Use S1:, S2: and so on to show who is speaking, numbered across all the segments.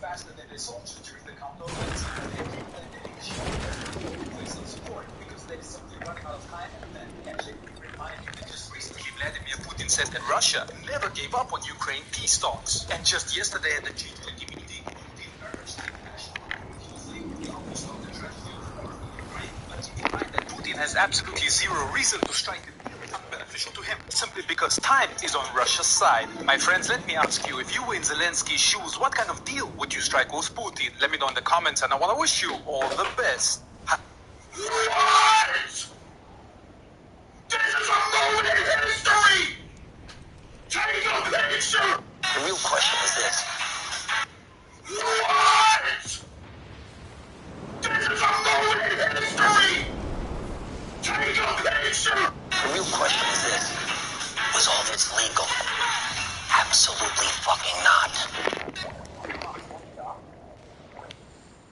S1: faster than their soldiers during the Congo, but they should place some support because they're simply running out of time. And then actually, remind you that just recently Vladimir Putin said that Russia never gave up on Ukraine peace talks. And just yesterday at the G20 meeting, Putin urged the international community to say we always know the tragedy of war in Ukraine, but keep in mind that Putin has absolutely zero reason to strike a deal unbeneficial to him, simply because time is on Russia's side. My friends, let me ask you, if you were in Zelensky's shoes, what kind of deal would you strike with Putin? Let me know in the comments, and I want to wish you all the best.
S2: What? This is a moment in history! Take a picture!
S3: The real question is this.
S2: What? This is a moment in history! Take a picture!
S3: The real question is this. Was all this legal? Absolutely fucking not.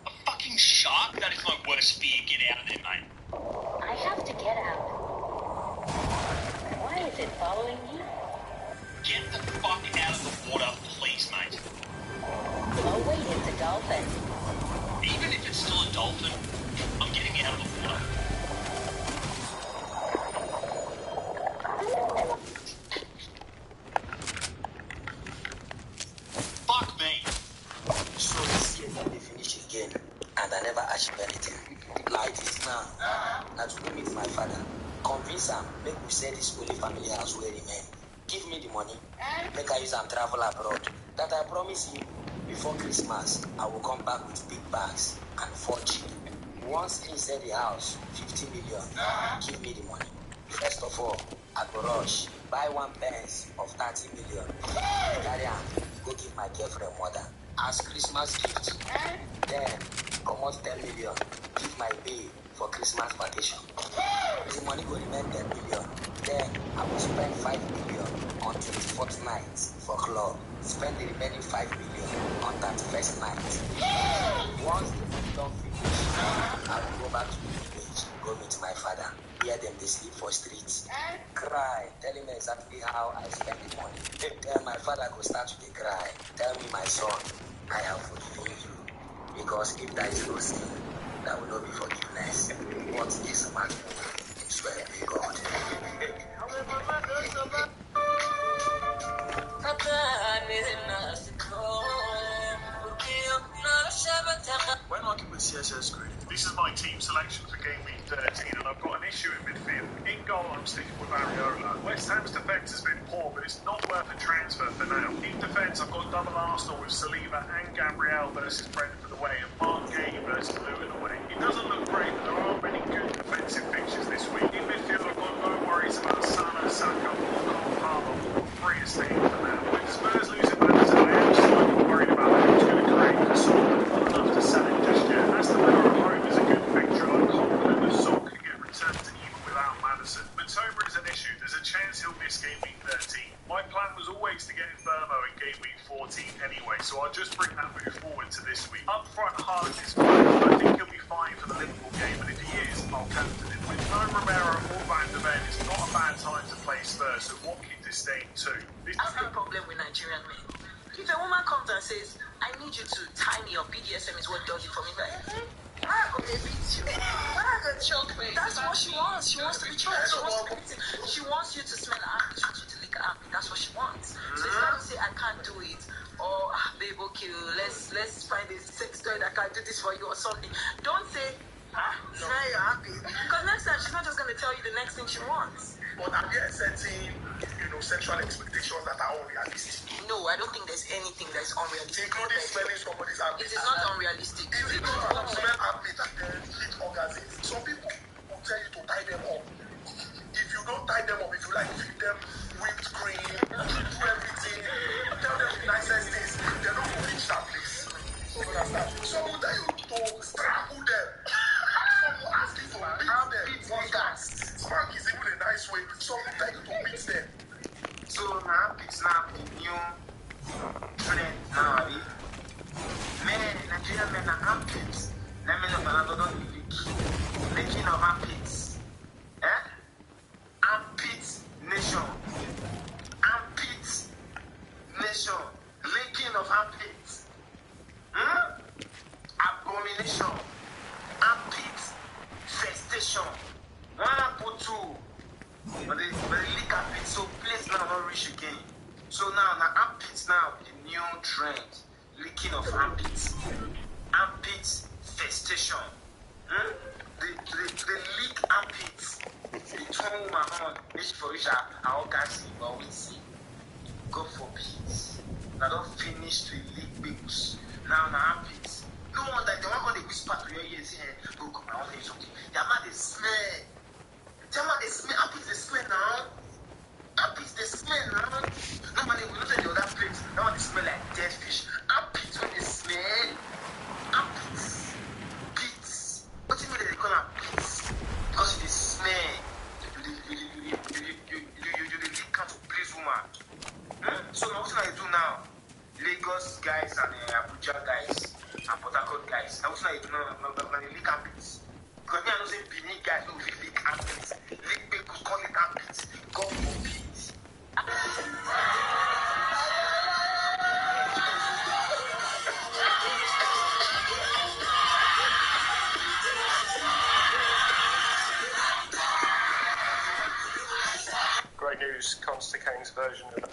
S4: A fucking shark? That is my worst fear. Get out of there, mate.
S5: I have to get out. Why is it following me?
S4: Get the fuck out of the water, please, mate.
S5: Oh wait, it's a dolphin.
S4: Even if it's still a dolphin, I'm getting out of the water. Fuck me.
S3: So this year they finish again, and I never achieve anything. Like this now. Now to go meet my father. Convince him, make we sell this holy family house where remain. Give me the money, make I use and travel abroad. That I promise you, before Christmas, I will come back with big bags and 4G. Once inside the house, 50 million, give me the money. First of all, I go rush, buy one Benz of 30 million. Carry on, go give my girlfriend mother as Christmas gift. Then, almost 10 million, give my babe for Christmas vacation. The money will remain 10 million. Then I will spend 5 million on 24th night for club. Spend the remaining 5 million on 31st night. Once the money don't finish, I will go back to the village, go meet my father. Hear them, they sleep for streets. Cry, tell him exactly how I spend the money. Then my father go start to cry. Tell me, my son, I have forgiven you. Because if there is no sin, there will not be forgiveness. What is man? Swear to God.
S2: When I can with CSS Grid, this is my team selection for game week 13, and I've got an issue in midfield. In goal, I'm sticking with Areola. West Ham's defence has been poor, but it's not worth a transfer for now. In defence, I've got double Arsenal with Saliba and Gabriel versus Brentford away, and Mark Gay versus Luton away. It doesn't look great, but there are many good defensive fixtures this week. In midfield, I've got no worries about Salah, Saka, or Cole Palmer, all three are staying for now. With Spurs losing Madison, I am slightly worried about how it's going to create for Son, but not enough to sell it just yet. Aston Villa at home is a good fixture, and I'm confident that Son can get returned to even without Madison. Matoma is an issue. There's a chance he'll miss game week 13. My plan was always to get Infermo in game week 14 anyway, so I'll just bring that move forward to this week. Up front, Haaland is fine, but I think he'll be fine for the Liverpool game, and if he is, I'll captain him. With no Romero or Van de Ven, it's not a bad time to play Spurs, so Watkins is staying too.
S6: I have a problem with Nigerian men. If a woman comes and says, I need you to tie me, your BDSM is what does it for me, like, I'm going to beat you. I'm going to choke me. That's what she wants. She wants to be choked. She wants you to smell her armpit. She wants you to lick her armpit. That's what she wants. So if I say, I can't do it, or, babe, okay, let's find a sex toy that can do this for you or something. Don't say, smell your armpit. Because next time, she's not just going to tell you the next thing she wants.
S2: But are there certain, sexual expectations that are unrealistic?
S6: No, I don't think there's anything that's unrealistic.
S2: Including smelling somebody's armpit.
S6: It is not unrealistic.
S2: If you don't smell armpit and then hit orgasms, some people will tell you to tie them up. If you don't tie them up, if you like feed them whipped cream, do everything, tell them the nicest things, they're not going to reach that place. So understand? Some will tell you to strangle them. Some will ask you to beat them. Spank is even a nice way. Some will tell you to beat them.
S7: So now it's not the new trend now. Men, Nigerian men are armpits. Let me know if I don't leak. Leaking of armpits. Armpits nation. leaking of armpits, armpit festation. They leak armpits. They turn woman on, which for which I orgasm or we see. God forbid. Now don't finish to leak babes. Now armpits. No one that they want to whisper to your ears here. Look, I want to tell you something. Your man they smell. Your man they smell. Armpits they smell now. Armpits they smell now. Normally we look at the other place. Now they smell like dead fish. Armpits when they smell. Armpits. Pits. What do you mean they call them pits? Because they smell. You leak out to please woman. So now what I do now? Lagos guys and Abuja guys and Port Harcourt guys. Now what I do now? They leak armpits. Because me I know say Benin guys don't leak armpits. Leak people call it armpits. God forbid.
S2: Great news, Conster Kane's version of that.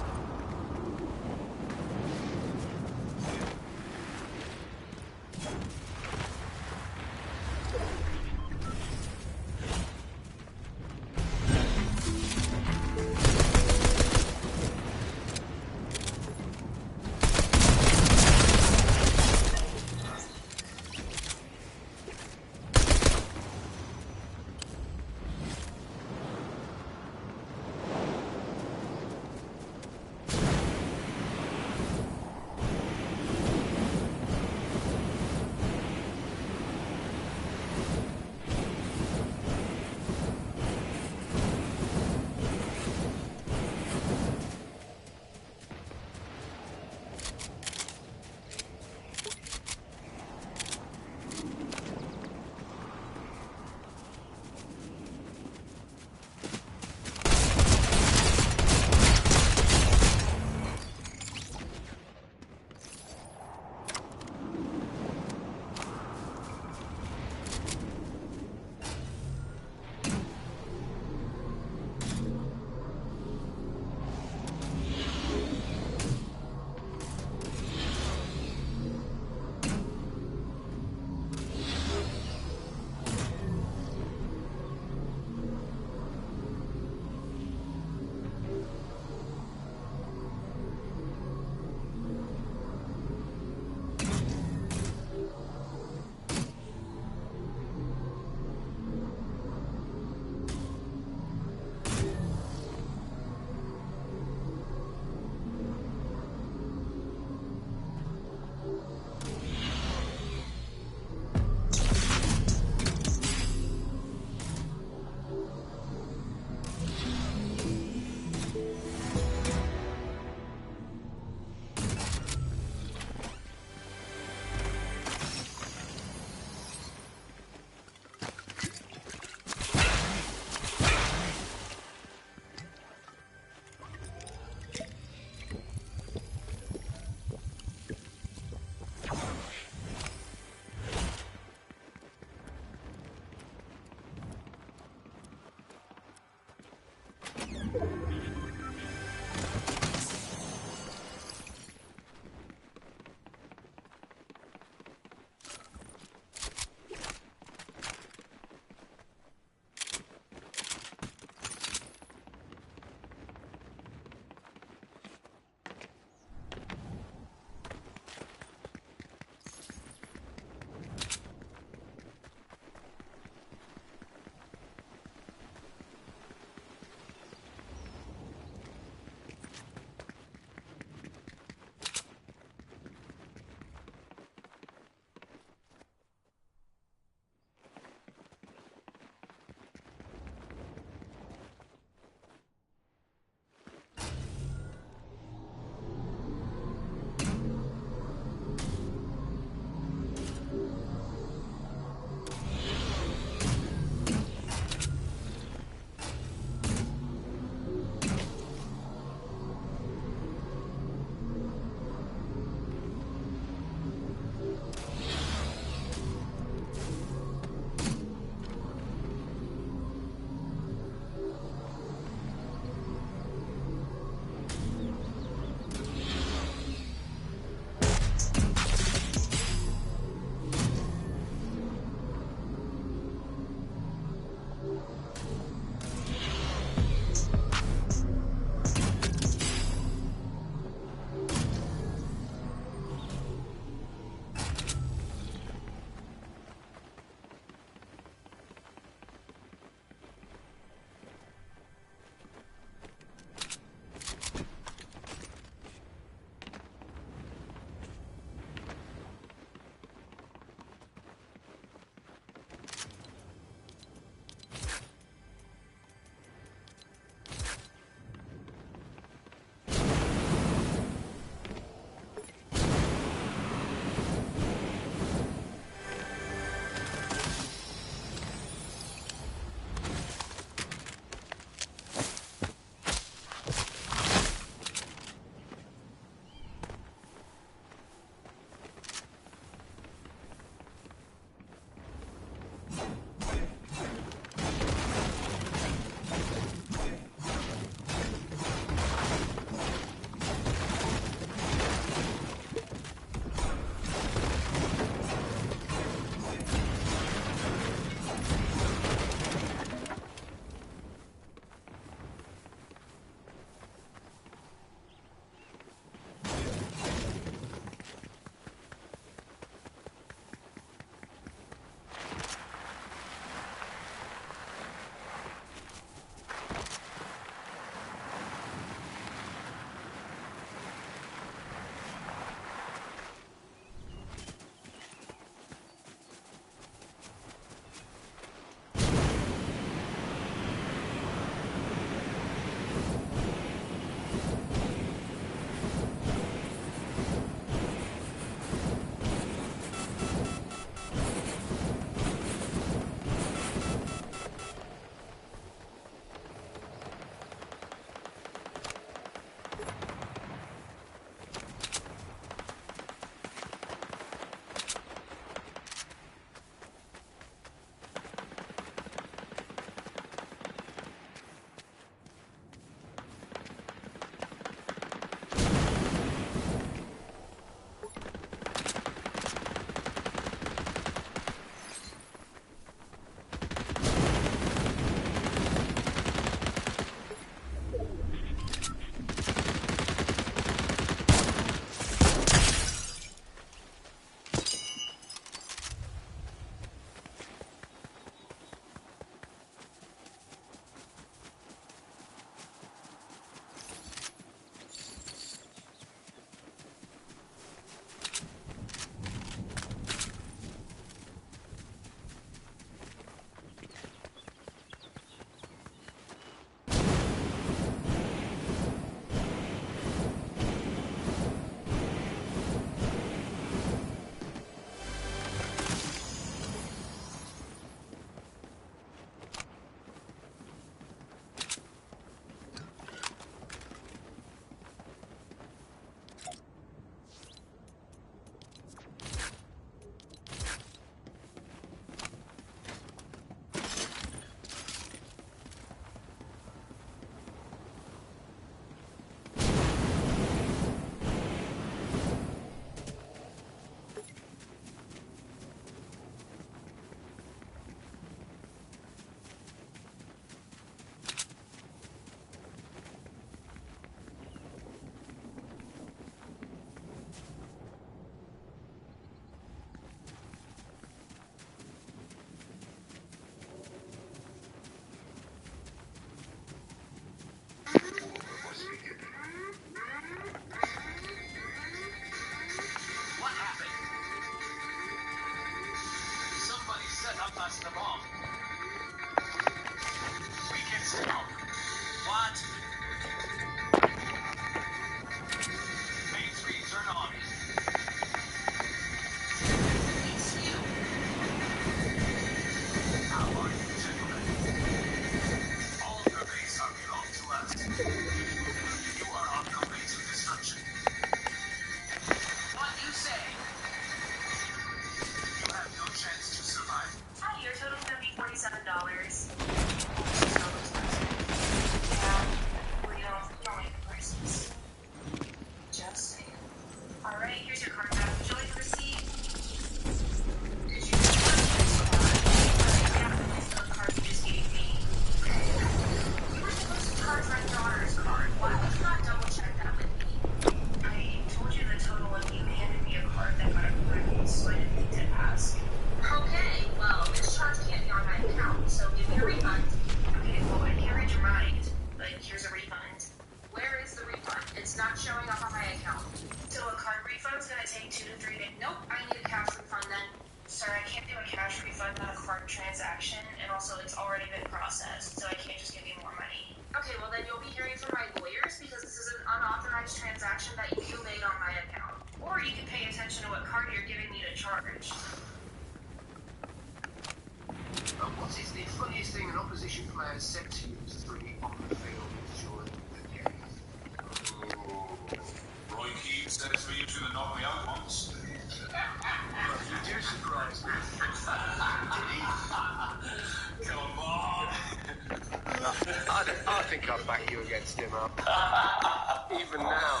S8: Even now,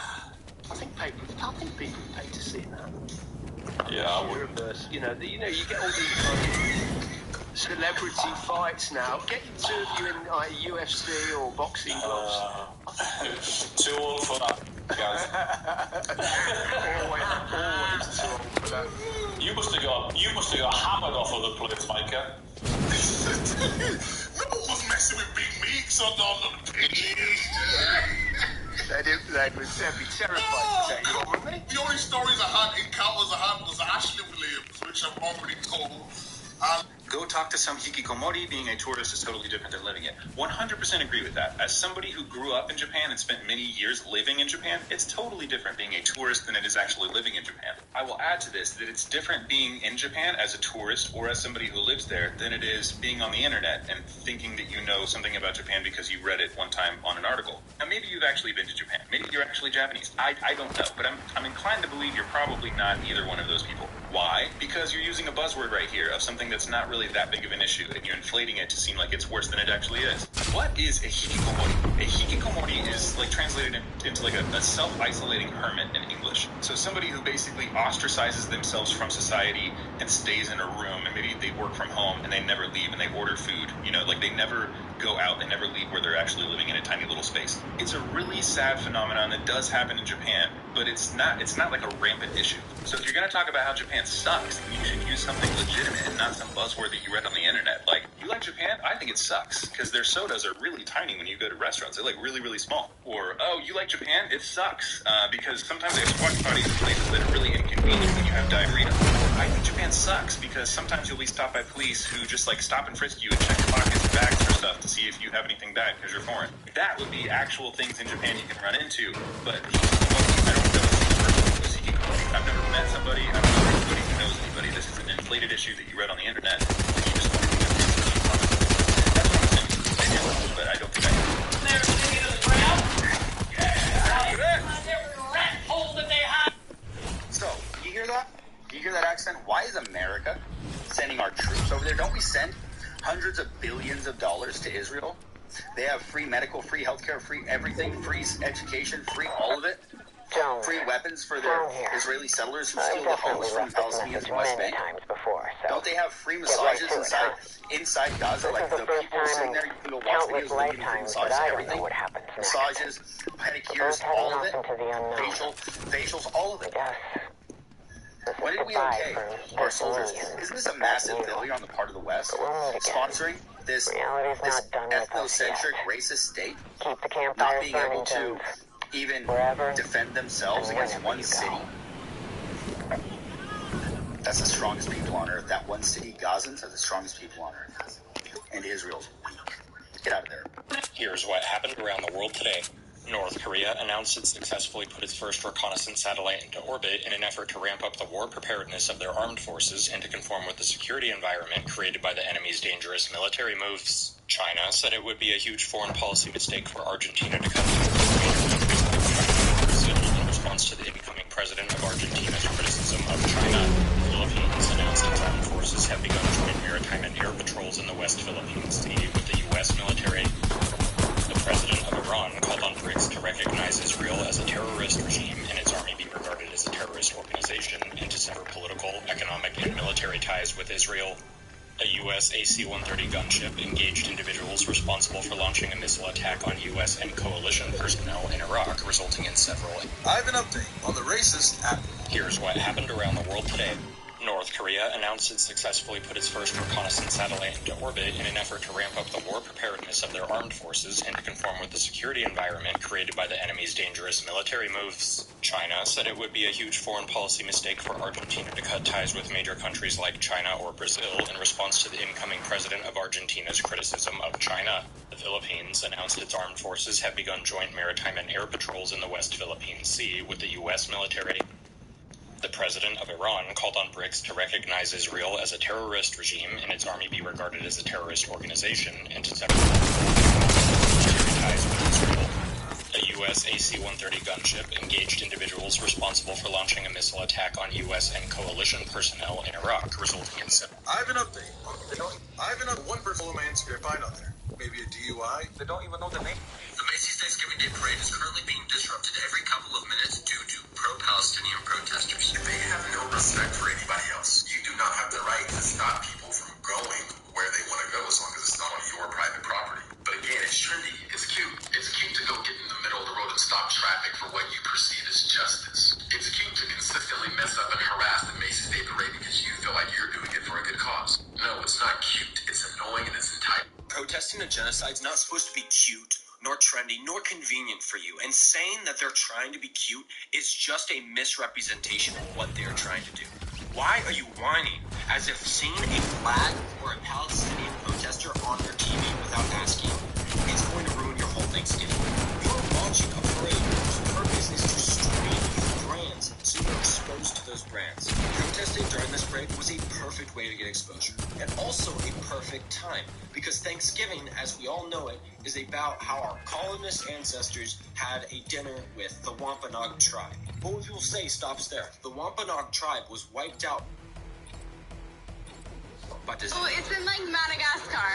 S8: I think people pay to see that.
S9: Yeah, I would.
S8: You know, you get all these kind of celebrity fights now. Get two of you in like UFC or boxing gloves.
S9: It's too old for that, guys.
S8: always too old for that.
S9: You must have got hammered off of the place, Micah.
S2: No one was messing with Big Meeks on the pitch.
S8: They'd be terrified to take you on, wouldn't they?
S2: The only stories I had, encounters I had, was Ashley Williams, which I've already told. And
S10: Go talk to some hikikomori. Being a tourist is totally different than living it. 100% agree with that. As somebody who grew up in Japan and spent many years living in Japan, it's totally different being a tourist than it is actually living in Japan. I will add to this that it's different being in Japan as a tourist or as somebody who lives there than it is being on the internet and thinking that you know something about Japan because you read it one time on an article. Now, maybe you've actually been to Japan. Maybe you're actually Japanese. I don't know, but I'm inclined to believe you're probably not either one of those people. Why? Because you're using a buzzword right here of something that's not really that big of an issue, and you're inflating it to seem like it's worse than it actually is. What is a hikikomori? A hikikomori is like translated into like a self-isolating hermit in English. So somebody who basically ostracizes themselves from society and stays in a room, and maybe they work from home and they never leave and they order food. You know, like they never go out, they never leave where they're actually living in a tiny little space. It's a really sad phenomenon that does happen in Japan, but it's not like a rampant issue. So if you're going to talk about how Japan sucks, then you should use something legitimate and not some buzzword that you read on the internet. Like, you like Japan? I think it sucks, because their sodas are really tiny when you go to restaurants. They're like really, really small. Or, oh, you like Japan? It sucks, because sometimes they have squatty potties in places that are really inconvenient when you have diarrhea. I think Japan sucks because sometimes you'll be stopped by police who just like stop and frisk you and check your pockets and bags for stuff to see if you have anything bad because you're foreign. That would be actual things in Japan you can run into, but I don't know a single person who knows hikikomori. I've never met somebody, I don't know anybody who knows anybody. This is an inflated issue that you read on the internet and you just want to think that's what I'm saying. Maybe I'm wrong, but I don't think I am.
S4: Never sticking to the ground? Rat hole that they hide.
S11: So, you hear that? You hear that accent? Why is America sending our troops over there? Don't we send hundreds of billions of dollars to Israel? They have free medical, free healthcare, free everything, free education, free all of it. Free weapons for their Israeli settlers who steal the homes from Palestinians in West Bank. Don't they have free massages inside Gaza? Like the people sitting there, you can go watch videos of them getting free massages, everything. Massages, pedicures, all of it. Facials, all of it. When did we okay our soldiers? Isn't this a massive failure on the part of the West? Sponsoring this ethnocentric, racist state? Not being able to even defend themselves against one city? That's the strongest people on earth. That one city, Gazans, are the strongest people on earth. And Israel's weak. Get out of there.
S12: Here's what happened around the world today. North Korea announced it successfully put its first reconnaissance satellite into orbit in an effort to ramp up the war preparedness of their armed forces and to conform with the security environment created by the enemy's dangerous military moves. China said it would be a huge foreign policy mistake for Argentina to cut in response to the incoming president of Argentina's criticism of China. The Philippines announced its armed forces have begun joint maritime and air patrols in the West Philippine Sea with the U.S. military. The president of Iran called on BRICS to recognize Israel as a terrorist regime and its army be regarded as a terrorist organization and to sever political, economic, and military ties with Israel. A U.S. AC-130 gunship engaged individuals responsible for launching a missile attack on U.S. and coalition personnel in Iraq, resulting in several...
S13: I have an update on the racist app.
S12: Here's what happened around the world today. North Korea announced it successfully put its first reconnaissance satellite into orbit in an effort to ramp up the war preparedness of their armed forces and to conform with the security environment created by the enemy's dangerous military moves. China said it would be a huge foreign policy mistake for Argentina to cut ties with major countries like China or Brazil in response to the incoming president of Argentina's criticism of China. The Philippines announced its armed forces have begun joint maritime and air patrols in the West Philippine Sea with the U.S. military. The president of Iran called on BRICS to recognize Israel as a terrorist regime and its army be regarded as a terrorist organization and to sever ties with Israel. A U.S. AC-130 gunship engaged individuals responsible for launching a missile attack on U.S. and coalition personnel in Iraq, resulting in several...
S13: I have an update. I have another one person on my Instagram find on there. Maybe a DUI.
S1: They don't even know the name.
S14: The Macy's Thanksgiving Day Parade is currently being disrupted every couple of minutes due to pro-Palestinian protesters.
S15: They have no respect for anybody else. You do not have the right to stop people from going where they want to go as long as it's not on your private property. But again, it's trendy. It's cute. It's cute to go get in the middle of the road and stop traffic for what you perceive as justice. It's cute to consistently mess up and harass the Macy's Day Parade because you feel like you're doing it for a good cause. No, it's not cute. It's annoying and it's entitled.
S16: Protesting a genocide is not supposed to be cute, nor trendy, nor convenient for you. And saying that they're trying to be cute is just a misrepresentation of what they're trying to do. Why are you whining as if seeing a flag or a Palestinian protester on your TV without asking, it's going to ruin your whole Thanksgiving. You're watching a parade whose purpose is to stream brands so you're exposed to those brands. Protesting during this parade was a perfect way to get exposure, and also a perfect time, because Thanksgiving, as we all know it, is about how our colonist ancestors had a dinner with the Wampanoag tribe. But what people say stops there. The Wampanoag tribe was wiped out. But
S17: oh, it's in like Madagascar.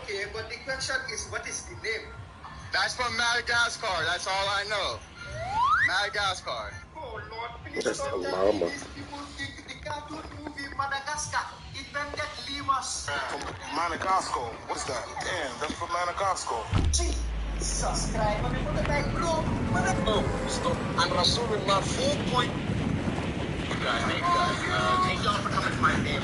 S7: Okay, but the question is, what is the name?
S18: That's from Madagascar. That's all I know. Madagascar.
S7: Oh Lord, please
S19: That's
S7: don't
S19: the
S7: tell me
S19: mama.
S7: these people think the cartoon movie Madagascar. It better get Limas.
S18: From Madagascar. What's that? Damn, that's from Madagascar.
S7: Jesus Christ, what the back, bro?
S16: Stop. And Rasulullah 4 point.
S7: Hey guys, thank y'all for coming to my name.